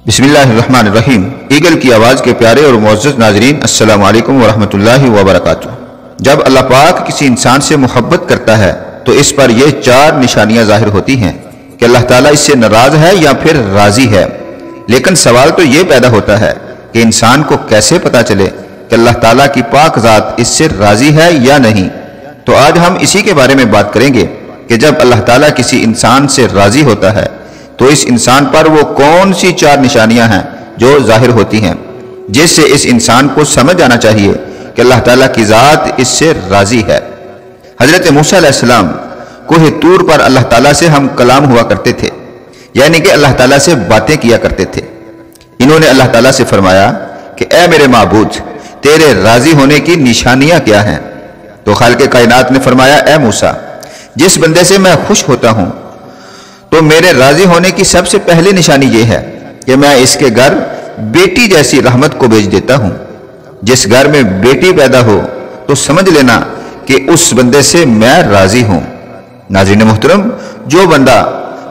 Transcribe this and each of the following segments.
बिस्मिल्लाहिर्रहमानिर्रहीम। ईगल की आवाज़ के प्यारे और मुअज़्ज़ज़ नाज़रीन, अस्सलामु अलैकुम वरहमतुल्लाहि वबरकातुह। जब अल्लाह पाक किसी इंसान से मोहब्बत करता है तो इस पर यह चार निशानियां ज़ाहिर होती हैं कि अल्लाह ताला इससे नाराज़ है या फिर राज़ी है। लेकिन सवाल तो ये पैदा होता है कि इंसान को कैसे पता चले कि अल्लाह ताला की पाक ज़ात इससे राज़ी है या नहीं। तो आज हम इसी के बारे में बात करेंगे कि जब अल्लाह ताला किसी इंसान से राज़ी होता है तो इस इंसान पर वो कौन सी चार निशानियां हैं जो जाहिर होती हैं, जिससे इस इंसान को समझ आना चाहिए कि अल्लाह ताला की ज़ात इससे राज़ी है। हज़रत मूसा अलैहिस्सलाम कोहे तूर पर अल्लाह ताला से हम कलाम हुआ करते थे, यानी कि अल्लाह ताला से बातें किया करते थे। इन्होंने अल्लाह ताला से फरमाया कि ए मेरे माबूद, तेरे राज़ी होने की निशानियां क्या हैं? तो खालिक़े कायनात ने फरमाया, ए मूसा, जिस बंदे से मैं खुश होता हूं तो मेरे राजी होने की सबसे पहली निशानी यह है कि मैं इसके घर बेटी जैसी रहमत को भेज देता हूं। जिस घर में बेटी पैदा हो तो समझ लेना कि उस बंदे से मैं राजी हूं। नाज़रीन मोहतरम, जो बंदा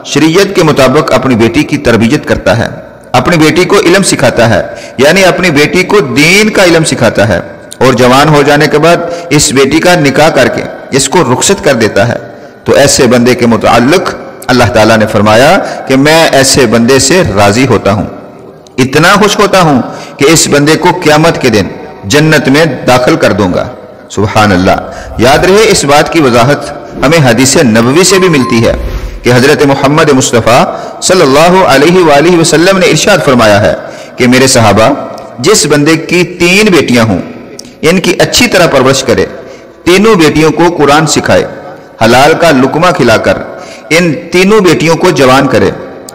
शरीयत के मुताबिक अपनी बेटी की तरबियत करता है, अपनी बेटी को इल्म सिखाता है, यानी अपनी बेटी को दीन का इल्म सिखाता है, और जवान हो जाने के बाद इस बेटी का निकाह करके इसको रुखसत कर देता है, तो ऐसे बंदे के मुताल्लिक अल्लाह ताला ने फरमाया कि मैं ऐसे बंदे से राजी होता हूं, इतना खुश होता हूं कि इस बंदे को क़यामत के दिन जन्नत में दाखिल कर दूंगा। सुभान अल्लाह। याद रहे, इस बात की वजाहत हमें हदीस नबवी से भी मिलती है कि हजरत मोहम्मद मुस्तफ़ा सल्लल्लाहु अलैहि वसल्लम ने इरशाद फरमाया है कि मेरे सहाबा, जिस बंदे की 3 बेटियां हों, इनकी अच्छी तरह परवरिश करे, तीनों बेटियों को कुरान सिखाए, हलाल का लुकमा खिलाकर इन तीनों बेटियों को जवान करे,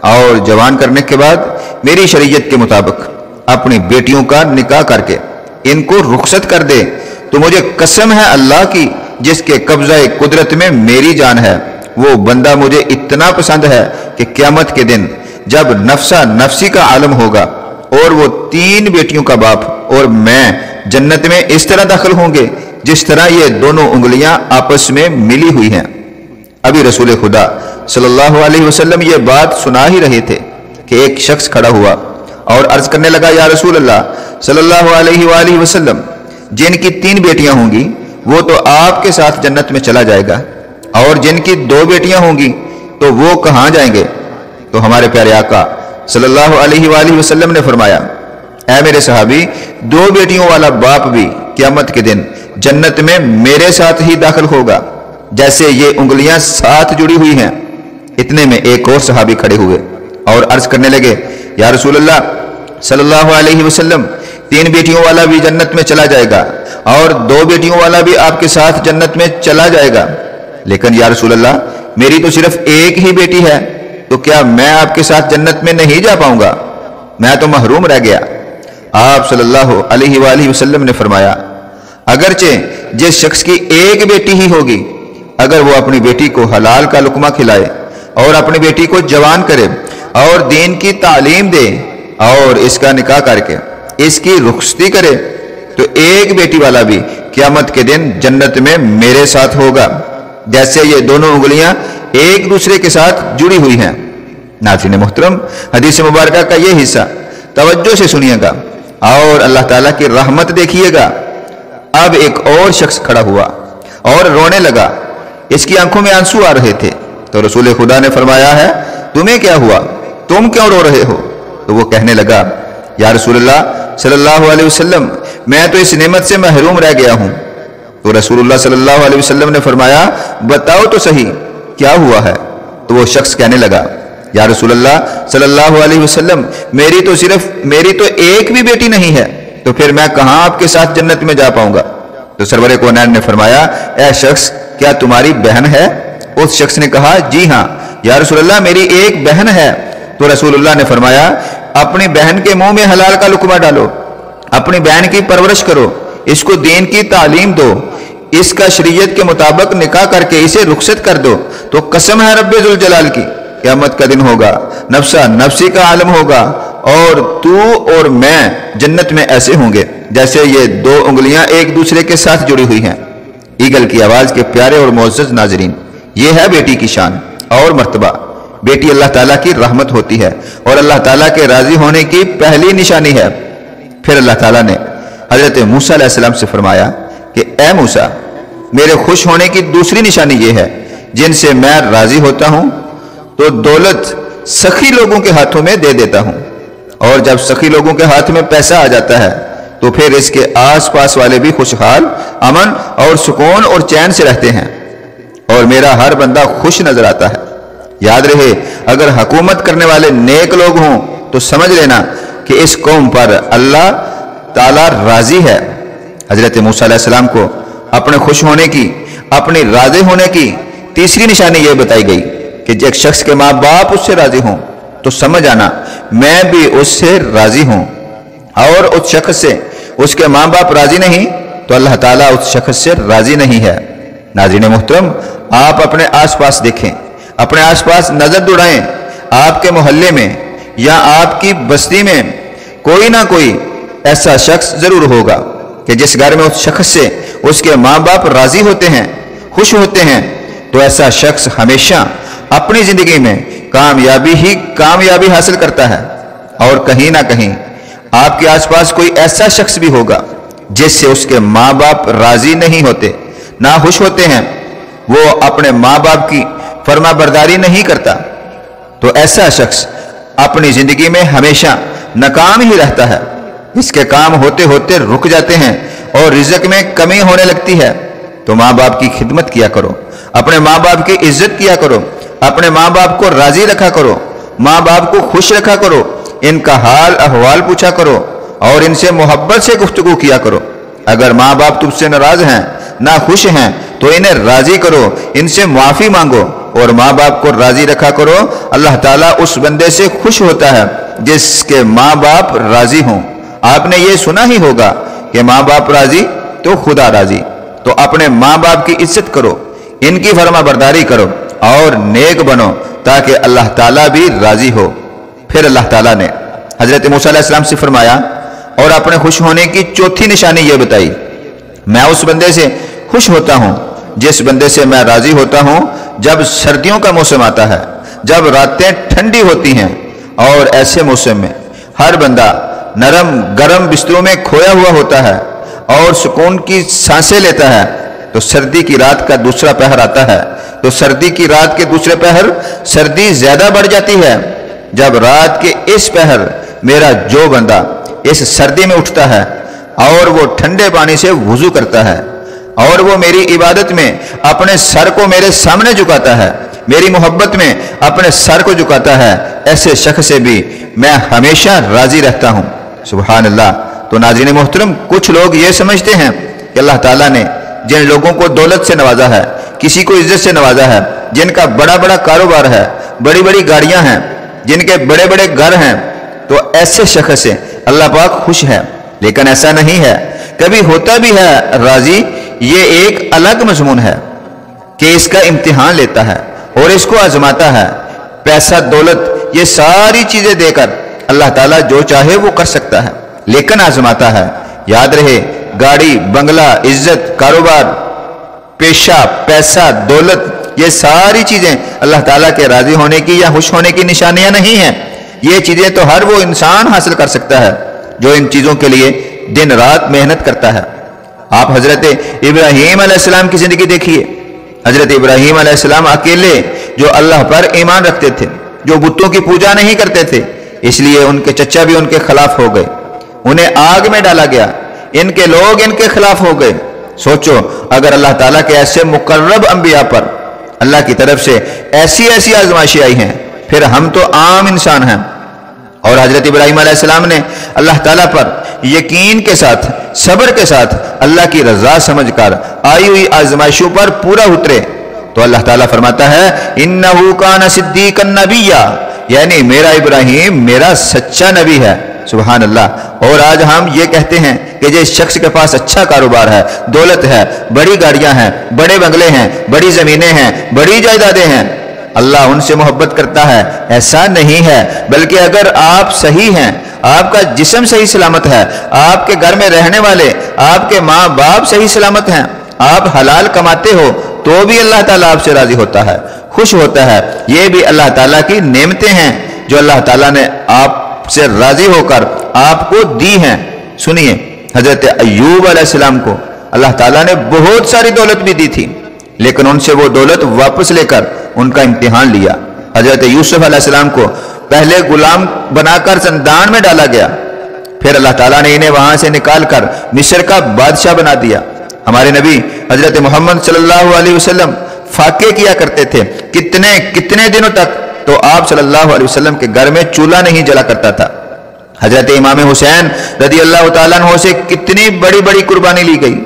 और जवान करने के बाद मेरी शरीयत के मुताबिक अपनी बेटियों का निकाह करके इनको रुखसत कर दे, तो मुझे कसम है अल्लाह की, जिसके कब्ज़े कुदरत में मेरी जान है, वो बंदा मुझे इतना पसंद है कि क़यामत के दिन जब नफ्सा नफ्सी का आलम होगा और वो 3 बेटियों का बाप और मैं जन्नत में इस तरह दाखिल होंगे जिस तरह ये दोनों उंगलियां आपस में मिली हुई हैं। अभी रसूल खुदा सल्लल्लाहु अलैहि वसल्लम ये बात सुना ही रहे थे कि एक शख्स खड़ा हुआ और अर्ज करने लगा, या रसूल अल्लाह सल्लल्लाहु अलैहि वसल्लम, जिनकी 3 बेटियां होंगी वो तो आपके साथ जन्नत में चला जाएगा, और जिनकी 2 बेटियां होंगी तो वो कहां जाएंगे? तो हमारे प्यारे आका सल्लल्लाहु अलैहि वसल्लम ने फरमाया, ऐ मेरे सहाबी, 2 बेटियों वाला बाप भी क़यामत के दिन जन्नत में मेरे साथ ही दाखिल होगा, जैसे ये उंगलियां साथ जुड़ी हुई हैं। इतने में एक और सहाबी खड़े हुए और अर्ज करने लगे, या रसूल अल्लाह सल्लल्लाहु अलैहि वसल्लम, 3 बेटियों वाला भी जन्नत में चला जाएगा और 2 बेटियों वाला भी आपके साथ जन्नत में चला जाएगा, लेकिन या रसूल अल्लाह, मेरी तो सिर्फ एक ही बेटी है, तो क्या मैं आपके साथ जन्नत में नहीं जा पाऊंगा? मैं तो महरूम रह गया। आप सल्लल्लाहु अलैहि वसल्लम ने फरमाया, अगरचे जिस शख्स की एक बेटी ही होगी, अगर वो अपनी बेटी को हलाल का लुकमा खिलाए और अपनी बेटी को जवान करे और दीन की तालीम दे और इसका निकाह करके इसकी रुखसती करे, तो एक बेटी वाला भी क़यामत के दिन जन्नत में मेरे साथ होगा, जैसे ये दोनों उंगलियां एक दूसरे के साथ जुड़ी हुई हैं। नाज़रीन मोहतरम, हदीस मुबारक का ये हिस्सा तवज्जो से सुनिएगा और अल्लाह ताला की रहमत देखिएगा। अब एक और शख्स खड़ा हुआ और रोने लगा, इसकी आंखों में आंसू आ रहे थे। तो रसूल खुदा ने फरमाया है, तुम्हें क्या हुआ, तुम क्यों रो रहे हो? तो वो कहने लगा, या रसूलुल्लाह सल्लल्लाहु अलैहि वसल्लम, मैं तो इस नेमत से महरूम रह गया हूं। तो रसूलुल्लाह सल्लल्लाहु अलैहि वसल्लम ने फरमाया, बताओ तो सही क्या हुआ है? तो वो शख्स कहने लगा, या रसूलुल्लाह सल्लल्लाहु अलैहि वसल्लम, मेरी तो एक भी बेटी नहीं है, तो फिर मैं कहां आपके साथ जन्नत में जा पाऊंगा? तो सरवर कौनैन ने फरमाया, ऐ शख्स, क्या तुम्हारी बहन है? उस शख्स ने कहा, जी हां या रसूलुल्लाह, मेरी एक बहन है। तो रसूलुल्लाह ने फरमाया, अपनी बहन के मुंह में हलाल का लुकमा डालो, अपनी बहन की परवरिश करो, इसको दीन की तालीम दो, इसका शरीयत के मुताबिक निकाह करके इसे रुखसत कर दो, तो कसम है रब्बे जुल जलाल की, क़यामत का दिन होगा, नफ्सा नफ्सी का आलम होगा, और तू और मैं जन्नत में ऐसे होंगे जैसे ये 2 उंगलियां एक दूसरे के साथ जुड़ी हुई हैं। ईगल की आवाज़ के प्यारे और मुअज़्ज़ज़ नाज़रीन, ये है बेटी की शान और मर्तबा। बेटी अल्लाह ताला की रहमत होती है और अल्लाह ताला के राजी होने की पहली निशानी है। फिर अल्लाह ताला ने हजरत मूसा अलैहिस्सलाम से फरमाया कि ए मूसा, मेरे खुश होने की दूसरी निशानी ये है, जिनसे मैं राजी होता हूं तो दौलत सखी लोगों के हाथों में दे देता हूं, और जब सखी लोगों के हाथ में पैसा आ जाता है तो फिर इसके आस पास वाले भी खुशहाल, अमन और सुकून और चैन से रहते हैं, और मेरा हर बंदा खुश नजर आता है। याद रहे, अगर हुकूमत करने वाले नेक लोग हों तो समझ लेना कि इस कौम पर अल्लाह ताला राजी है। हजरत मूसा अलैहिस्सलाम को अपने खुश होने की, अपनी राजी होने की तीसरी निशानी यह बताई गई कि एक शख्स के माँ बाप उससे राजी हों तो समझ आना मैं भी उससे राजी हूं, और उस शख्स से उसके माँ बाप राजी नहीं तो अल्लाह ताला उस शख्स से राजी नहीं है। नाज़रीन मोहतरम, आप अपने आसपास देखें, अपने आसपास नजर दौड़ाएं, आपके मोहल्ले में या आपकी बस्ती में कोई ना कोई ऐसा शख्स जरूर होगा कि जिस घर में उस शख्स से उसके माँ बाप राजी होते हैं, खुश होते हैं, तो ऐसा शख्स हमेशा अपनी जिंदगी में कामयाबी हासिल करता है। और कहीं ना कहीं आपके आसपास कोई ऐसा शख्स भी होगा जिससे उसके माँ बाप राजी नहीं होते, ना खुश होते हैं, वो अपने माँ बाप की फर्मा बरदारी नहीं करता, तो ऐसा शख्स अपनी जिंदगी में हमेशा नाकाम ही रहता है। इसके काम होते होते रुक जाते हैं और रिज़्क में कमी होने लगती है। तो माँ बाप की खिदमत किया करो, अपने माँ बाप की इज्जत किया करो, अपने माँ बाप को राजी रखा करो, माँ बाप को खुश रखा करो, इनका हाल अहवाल पूछा करो और इनसे मोहब्बत से गुफ्तगू किया करो। अगर माँ बाप तुमसे नाराज हैं, ना खुश हैं, तो इन्हें राजी करो, इनसे माफी मांगो और माँ बाप को राजी रखा करो। अल्लाह ताला उस बंदे से खुश होता है जिसके माँ बाप राजी हों। आपने ये सुना ही होगा कि माँ बाप राजी तो खुदा राजी। तो अपने माँ बाप की इज्जत करो, इनकी फर्मा बरदारी करो और नेक बनो ताकि अल्लाह ताला भी राजी हो। फिर अल्लाह ताला ने हजरत मूसा अलैहिस्सलाम से फरमाया और अपने खुश होने की चौथी निशानी यह बताई, मैं उस बंदे से खुश होता हूं जिस बंदे से मैं राजी होता हूं जब सर्दियों का मौसम आता है, जब रातें ठंडी होती हैं और ऐसे मौसम में हर बंदा नरम गरम बिस्तरों में खोया हुआ होता है और सुकून की सांसें लेता है। तो सर्दी की रात का दूसरा पहर आता है, तो सर्दी की रात के दूसरे पहर सर्दी ज्यादा बढ़ जाती है। जब रात के इस पहर मेरा जो बंदा इस सर्दी में उठता है और वो ठंडे पानी से वुजू करता है और वो मेरी इबादत में अपने सर को मेरे सामने झुकाता है, मेरी मोहब्बत में अपने सर को झुकाता है, ऐसे शख्स से भी मैं हमेशा राजी रहता हूं। सुभान अल्लाह। तो नाज़रीन मोहतरम, कुछ लोग ये समझते हैं कि अल्लाह ताला ने जिन लोगों को दौलत से नवाजा है, किसी को इज्जत से नवाजा है, जिनका बड़ा बड़ा कारोबार है, बड़ी बड़ी गाड़ियां हैं, जिनके बड़े बड़े घर हैं, तो ऐसे शख्स से अल्लाह पाक खुश है। लेकिन ऐसा नहीं है, कभी होता भी है राजी, ये एक अलग मजमून है कि इसका इम्तिहान लेता है और इसको आजमाता है। पैसा दौलत ये सारी चीजें देकर अल्लाह ताला जो चाहे वो कर सकता है, लेकिन आजमाता है। याद रहे, गाड़ी, बंगला, इज्जत, कारोबार, पेशा, पैसा, दौलत, ये सारी चीजें अल्लाह ताला के राजी होने की या खुश होने की निशानियां नहीं हैं। ये चीजें तो हर वो इंसान हासिल कर सकता है जो इन चीजों के लिए दिन रात मेहनत करता है। आप हजरत इब्राहीम अलैहिस्सलाम की जिंदगी देखिए। हजरत इब्राहीम अलैहिस्सलाम अकेले जो अल्लाह पर ईमान रखते थे, जो बुतों की पूजा नहीं करते थे, इसलिए उनके चचा भी उनके खिलाफ हो गए, उन्हें आग में डाला गया, इनके लोग इनके खिलाफ हो गए। सोचो, अगर अल्लाह ताला के ऐसे मुकर्रब अंबिया पर अल्लाह की तरफ से ऐसी ऐसी आजमाइशें आई हैं, फिर हम तो आम इंसान हैं। और हजरत इब्राहीम अलैहिस्सलाम ने अल्लाह ताला पर यकीन के साथ, सब्र के साथ, अल्लाह की रजा समझकर आई हुई आजमाइशों पर पूरा उतरे। तो अल्लाह ताला फरमाता है, इन्नहु कान सिद्दीकन नबिय्या, यानी मेरा इब्राहीम मेरा सच्चा नबी है। सुभान अल्लाह। और आज हम ये कहते हैं कि जिस शख्स के पास अच्छा कारोबार है, दौलत है, बड़ी गाड़ियां हैं, बड़े बंगले हैं, बड़ी जमीनें हैं, बड़ी जायदादें हैं, अल्लाह उनसे मोहब्बत करता है, ऐसा नहीं है। बल्कि अगर आप सही हैं, आपका जिस्म सही सलामत है, आपके घर में रहने वाले आपके माँ बाप सही सलामत हैं, आप हलाल कमाते हो, تو بھی اللہ تعالیٰ آپ سے راضی ہوتا ہے، خوش ہوتا ہے۔ یہ بھی اللہ تعالیٰ کی نعمتیں ہیں جو اللہ تعالیٰ نے آپ سے راضی ہو کر آپ کو دی ہیں۔ سنیے، حضرت ایوب علیہ السلام کو اللہ تعالیٰ نے بہت ساری دولت بھی دی تھی، لیکن ان سے وہ دولت واپس لے کر ان کا امتحان لیا۔ حضرت یوسف علیہ السلام کو پہلے غلام بنا کر زندان میں ڈالا گیا، پھر اللہ تعالیٰ نے انہیں وہاں سے نکال کر مصر کا بادشاہ بنا دیا۔ ہمارے نبی حضرت محمد صلی اللہ علیہ وسلم فاقے کیا کرتے تھے، کتنے دنوں تک، تو آپ صلی اللہ علیہ وسلم کے گھر میں چولہا نہیں جلا کرتا تھا۔ حضرت امام حسین رضی اللہ تعالیٰ عنہ سے کتنی بڑی بڑی قربانی لی گئی۔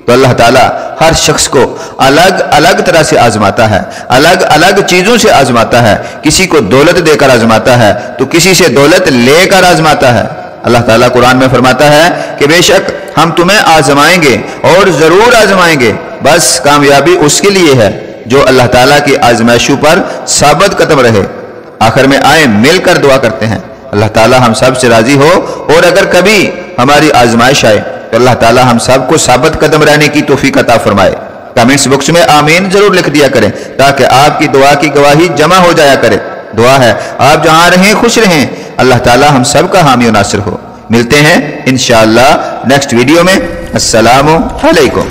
تو اللہ تعالیٰ ہر شخص کو الگ الگ طرح سے آزماتا ہے، الگ الگ چیزوں سے آزماتا ہے۔ کسی کو دولت دے کر آزماتا ہے تو کسی سے دولت لے کر آزماتا ہے۔ اللہ تعالیٰ قرآن میں فرماتا ہے کہ بے شک ہم تمہیں آزمائیں گے اور ضرور آزمائیں گے، بس کامیابی اس کے لیے ہے جو اللہ تعالیٰ کی آزمائشوں پر ثابت قدم رہے۔ آخر میں آئیں مل کر دعا کرتے ہیں، اللہ تعالیٰ ہم سب سے راضی ہو، اور اگر کبھی ہماری آزمائش آئے تو اللہ تعالیٰ ہم سب کو ثابت قدم رہنے کی توفیق عطا فرمائے۔ کمنٹس باکس میں آمین ضرور لکھ دیا کریں تاکہ آپ کی دعا کی گواہی جمع ہو جایا کرے۔ دعا ہے آپ جہاں رہیں خوش رہیں، اللہ تعالیٰ ہم سب کا حامی و ناصر ہو۔ ملتے ہیں انشاءاللہ نیکسٹ ویڈیو میں۔ السلام علیکم۔